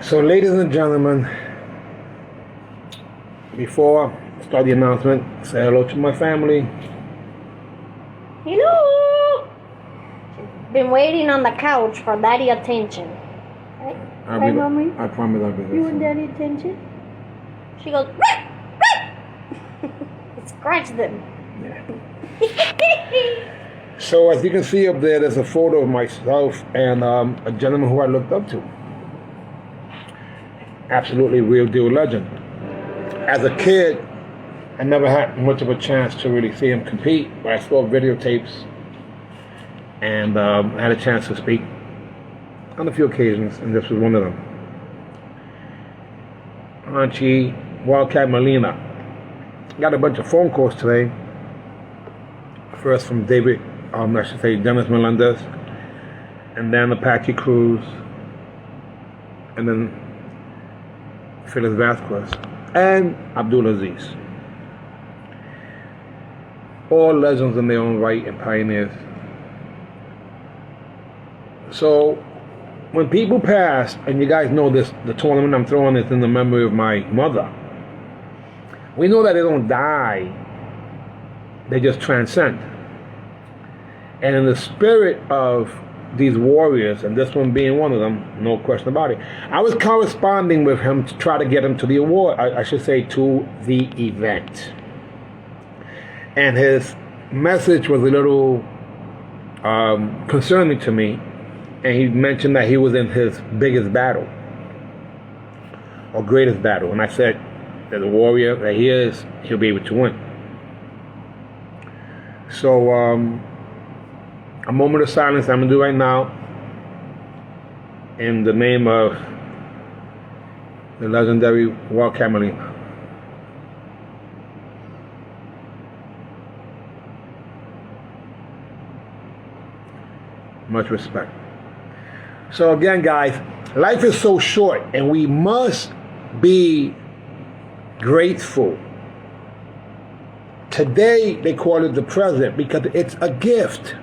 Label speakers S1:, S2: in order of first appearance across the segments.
S1: So, ladies and gentlemen, before I start the announcement, say hello to my family.
S2: Hello! Been waiting on the couch for daddy attention. Right?
S1: Right,
S2: Mommy?
S1: I promise I'll be there.
S2: You want daddy attention? She goes, scratch them.
S1: Yeah. So, as you can see up there, there's a photo of myself and a gentleman who I looked up to. Absolutely real deal legend. As a kid, I never had much of a chance to really see him compete, but I saw videotapes and I had a chance to speak on a few occasions, and this was one of them. Auntie Wildcat Molina. Got a bunch of phone calls today. First from Dennis Melendez, and then Apache Cruz, and then Phyllis Vasquez, and Abdulaziz. All legends in their own right and pioneers. So, when people pass, and you guys know this, the tournament I'm throwing is in the memory of my mother. We know that they don't die, they just transcend. And in the spirit of these warriors, and this one being one of them, no question about it, I was corresponding with him to try to get him to the award, I should say to the event. And his message was a little concerning to me, and he mentioned that he was in his biggest battle, or greatest battle, and I said that the warrior that he is, he'll be able to win. So, a moment of silence I'm going to do right now in the name of the legendary Wildcat Molina. Much respect. So again, guys, life is so short and we must be grateful. Today they call it the present because it's a gift.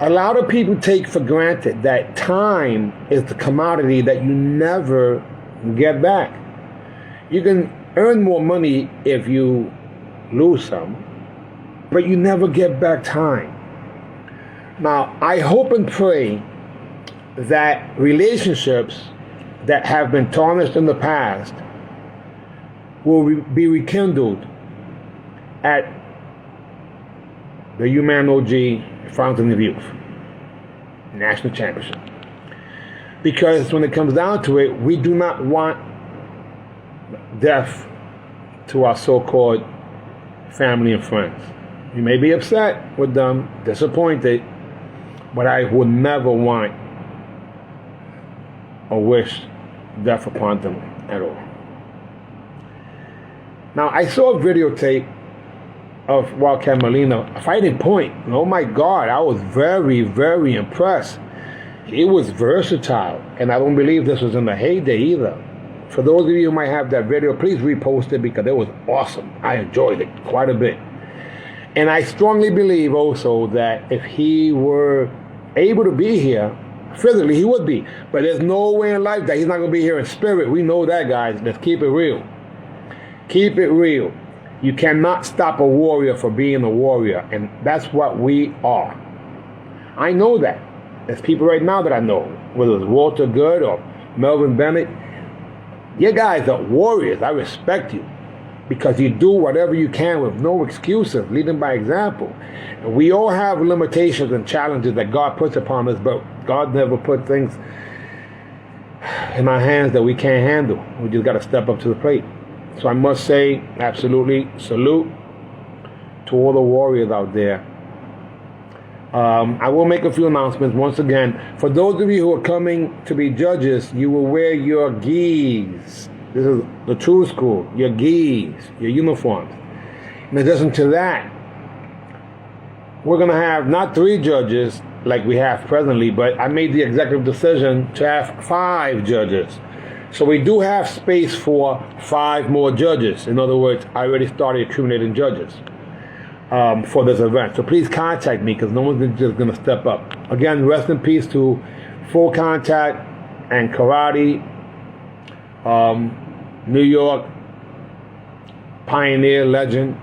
S1: A lot of people take for granted that time is the commodity that you never get back. You can earn more money if you lose some, but you never get back time. Now, I hope and pray that relationships that have been tarnished in the past will be rekindled at the UMAN OG Fountain of Youth National Championship. Because when it comes down to it, we do not want death to our so-called family and friends. You may be upset with them, disappointed, but I would never want or wish death upon them at all. Now, I saw a videotape of Wildcat Molina fighting point. Oh my God, I was very, very impressed. He was versatile, and I don't believe this was in the heyday either. For those of you who might have that video, please repost it because it was awesome. I enjoyed it quite a bit. And I strongly believe also that if he were able to be here, physically he would be. But there's no way in life that he's not going to be here in spirit. We know that, guys. Let's keep it real. Keep it real. You cannot stop a warrior from being a warrior, and that's what we are. I know that. There's people right now that I know, whether it's Walter Good or Melvin Bennett. You guys are warriors. I respect you because you do whatever you can with no excuses, leading by example. And we all have limitations and challenges that God puts upon us, but God never put things in our hands that we can't handle. We just got to step up to the plate. So I must say, absolutely, salute to all the warriors out there. I will make a few announcements once again. For those of you who are coming to be judges, you will wear your gis. This is the true school, your gis, your uniforms. In addition to that, we're going to have not 3 judges like we have presently, but I made the executive decision to have 5 judges. So we do have space for 5 more judges. In other words, I already started accumulating judges for this event. So please contact me because no one's just going to step up. Again, rest in peace to Full Contact and Karate New York pioneer legend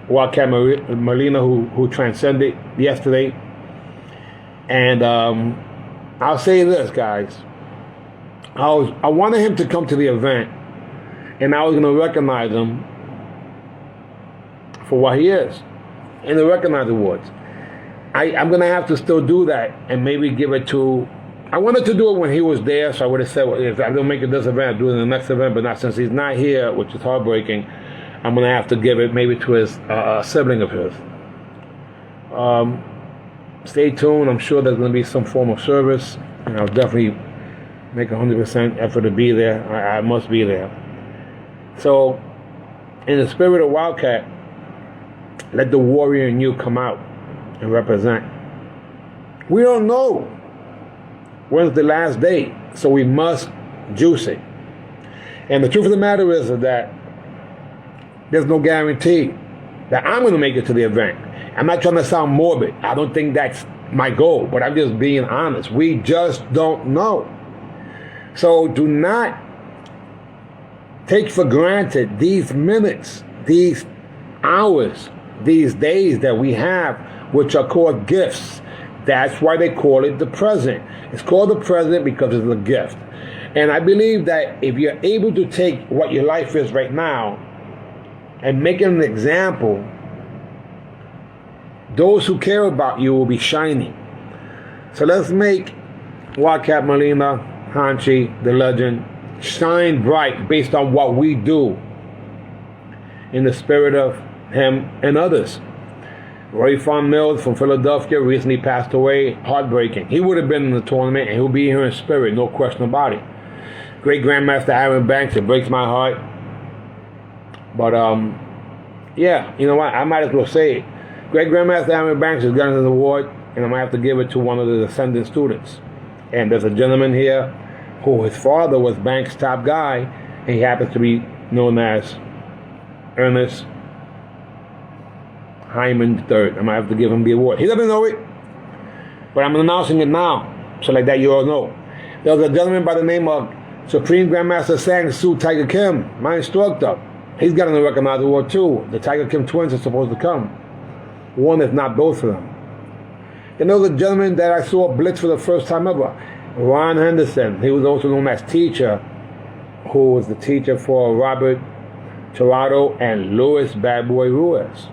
S1: Wildcat Molina, who transcended yesterday. And I'll say this, guys. I wanted him to come to the event, and I was going to recognize him for what he is in the Recognize Awards. I'm going to have to still do that and maybe give it to... I wanted to do it when he was there, so I would have said, well, if I don't make it this event, I'll do it in the next event, but not since he's not here, which is heartbreaking. I'm going to have to give it maybe to his sibling of his. Stay tuned. I'm sure there's going to be some form of service, and I'll definitely make 100% effort to be there. I must be there. So, in the spirit of Wildcat, let the warrior in you come out and represent. We don't know when's the last day, so we must juice it. And the truth of the matter is that there's no guarantee that I'm going to make it to the event. I'm not trying to sound morbid. I don't think that's my goal, but I'm just being honest. We just don't know. So do not take for granted these minutes, these hours, these days that we have, which are called gifts. That's why they call it the present. It's called the present because it's a gift. And I believe that if you're able to take what your life is right now and make it an example, those who care about you will be shining. So let's make Wildcat Molina, Hanchi, the legend, shine bright based on what we do in the spirit of him and others. Roy Fon Mills from Philadelphia recently passed away. Heartbreaking. He would have been in the tournament, and he'll be here in spirit, no question about it. Great Grandmaster Aaron Banks, it breaks my heart. But, yeah, you know what? I might as well say it. Great Grandmaster Aaron Banks has gotten an award, and I might have to give it to one of the descendant students. And there's a gentleman here who his father was Banks' top guy, and he happens to be known as Ernest Hyman III. I might have to give him the award. He doesn't know it, but I'm announcing it now, so like that you all know. There was a gentleman by the name of Supreme Grandmaster Sang Soo Tiger Kim, my instructor. He's got an recognized award too. The Tiger Kim twins are supposed to come. One, if not both of them. Then there was a gentleman that I saw blitz for the first time ever, Ron Henderson. He was also known as teacher, who was the teacher for Robert Tirado and Luis Bad Boy Ruiz.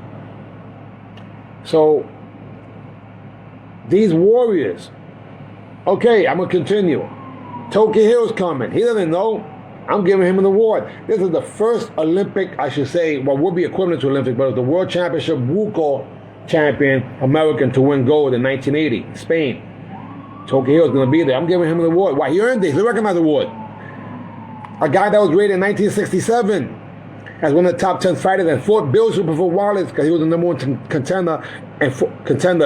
S1: So, these warriors, okay, I'm going to continue. Toki Hill's coming. He doesn't know. I'm giving him an award. This is the first Olympic, I should say, well, would be equivalent to Olympic, but it was the World Championship Wuko champion American to win gold in 1980, Spain. Toki Hill's going to be there. I'm giving him an award. Why? He earned this. He's a recognized award. A guy that was rated in 1967 as one of the top 10 fighters and fought Bill Superfoot Wallace because he was the number one contender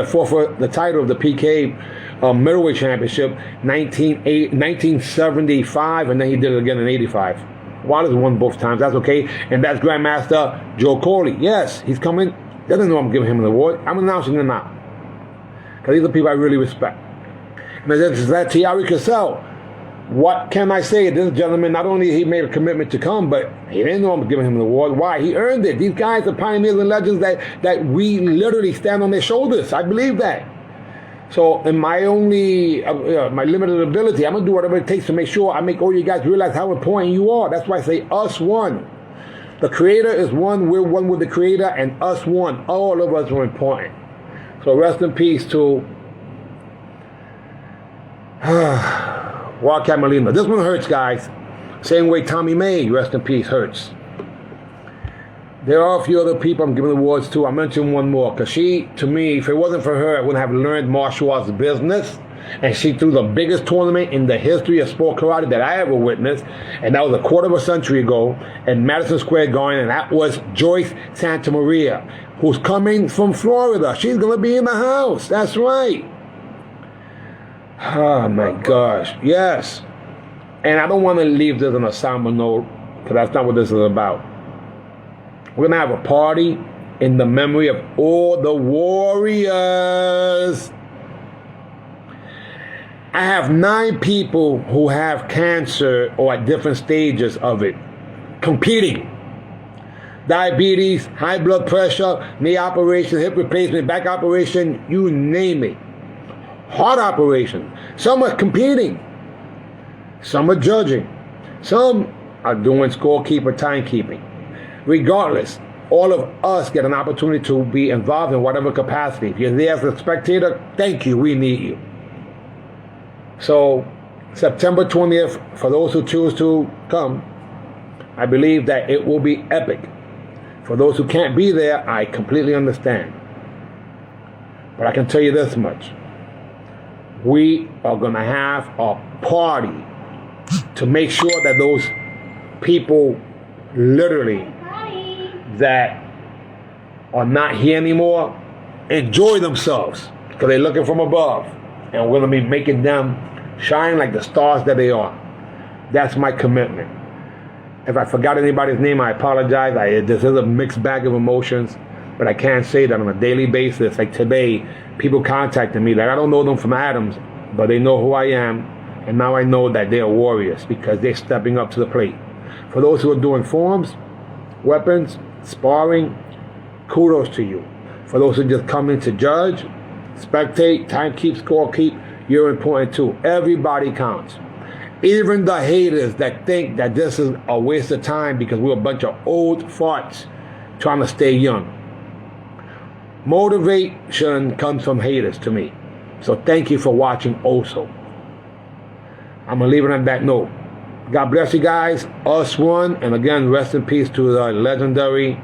S1: for the title of the PK middleweight championship 1975, and then he did it again in 85. Wallace won both times. That's okay. And that's Grandmaster Joe Coley. Yes, he's coming. Doesn't know I'm giving him an award. I'm announcing it now because these are people I really respect. And there's that Thierry Cassell. What can I say? This gentleman, not only he made a commitment to come, but he didn't know I'm giving him an award. Why? He earned it. These guys are pioneers and legends that we literally stand on their shoulders. I believe that. So in my only, my limited ability, I'm going to do whatever it takes to make sure I make all you guys realize how important you are. That's why I say us one. The Creator is one. We're one with the Creator, and us one. All of us are important. So rest in peace to Wildcat Molina. This one hurts, guys. Same way Tommy May, rest in peace, hurts. There are a few other people I'm giving awards to. I mentioned one more because she, to me, if it wasn't for her, I wouldn't have learned martial arts business. And she threw the biggest tournament in the history of sport karate that I ever witnessed. And that was a quarter of a century ago in Madison Square Garden. And that was Joyce Santa Maria, who's coming from Florida. She's going to be in the house. That's right. Oh my gosh, yes. And I don't want to leave this on a somber note, because that's not what this is about. We're going to have a party in the memory of all the warriors. I have 9 people who have cancer or at different stages of it competing. Diabetes, high blood pressure, knee operation, hip replacement, back operation, you name it. Heart operation. Some are competing. Some are judging. Some are doing scorekeeper, timekeeping. Regardless, all of us get an opportunity to be involved in whatever capacity. If you're there as a spectator, thank you, we need you. So, September 20th, for those who choose to come, I believe that it will be epic. For those who can't be there, I completely understand. But I can tell you this much. We are going to have a party to make sure that those people literally that are not here anymore enjoy themselves because they're looking from above, and we're going to be making them shine like the stars that they are. That's my commitment. If I forgot anybody's name, I apologize. This is a mixed bag of emotions, but I can't say that on a daily basis. Like today, people contacted me. Like I don't know them from Adams, but they know who I am, and now I know that they are warriors because they're stepping up to the plate. For those who are doing forms, weapons, sparring, kudos to you. For those who just come in to judge, spectate, time keep, score keep, you're important too. Everybody counts. Even the haters that think that this is a waste of time because we're a bunch of old farts trying to stay young. Motivation comes from haters to me. So thank you for watching also. I'm going to leave it on that note. God bless you guys. Us one. And again, rest in peace to the legendary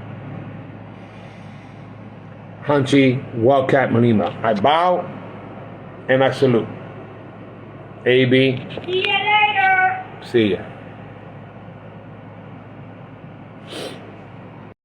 S1: Hunchy Wildcat Molina. I bow and I salute. AB.
S2: See you later.
S1: See ya.